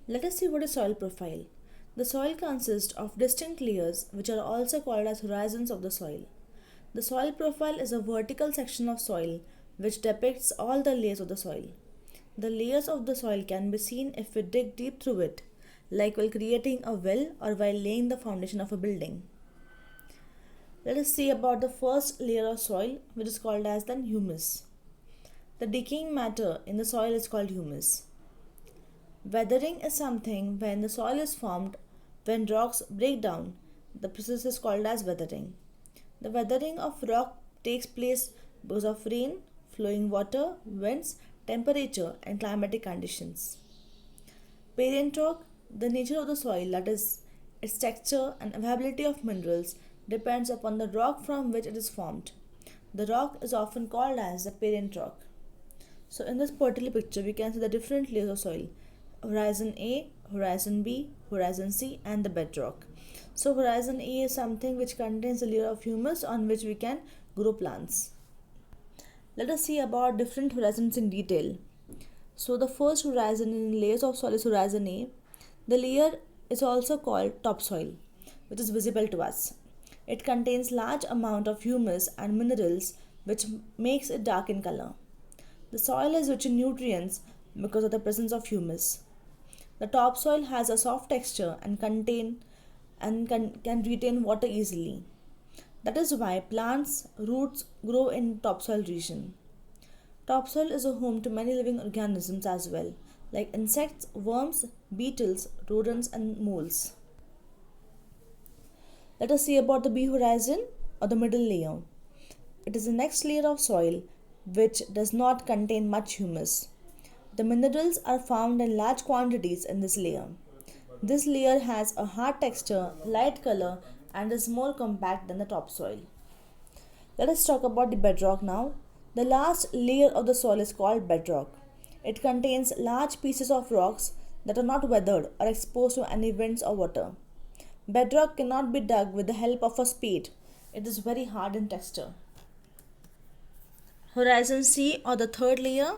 Let us see what is soil profile. The soil consists of distinct layers which are also called as horizons of the soil. The soil profile is a vertical section of soil which depicts all the layers of the soil. The layers of the soil can be seen if we dig deep through it, like while creating a well or while laying the foundation of a building. Let us see about the first layer of soil, which is called as the humus. The decaying matter in the soil is called humus. Weathering is something when the soil is formed when rocks break down. The process is called as weathering. The weathering of rock takes place because of rain, flowing water, winds, temperature, and climatic conditions. Parent rock, the nature of the soil, that is, its texture and availability of minerals, depends upon the rock from which it is formed. The rock is often called as the parent rock. So, in this particular picture, we can see the different layers of soil: horizon A, horizon B, horizon C, and the bedrock. So, horizon A is something which contains a layer of humus on which we can grow plants. Let us see about different horizons in detail. So the first horizon in layers of soil is horizon A. The layer is also called topsoil, which is visible to us. It contains large amount of humus and minerals which makes it dark in color. The soil is rich in nutrients because of the presence of humus. The topsoil has a soft texture and can retain water easily. That is why plants' roots grow in topsoil region. Topsoil is a home to many living organisms as well, like insects, worms, beetles, rodents, and moles. Let us see about the B horizon or the middle layer. It is the next layer of soil which does not contain much humus. The minerals are found in large quantities in this layer. This layer has a hard texture, light color, and is more compact than the topsoil. Let us talk about the bedrock now. The last layer of the soil is called bedrock. It contains large pieces of rocks that are not weathered or exposed to any winds or water. Bedrock cannot be dug with the help of a spade. It is very hard in texture. Horizon C or the third layer.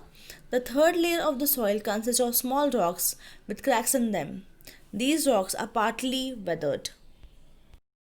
The third layer of the soil consists of small rocks with cracks in them. These rocks are partly weathered.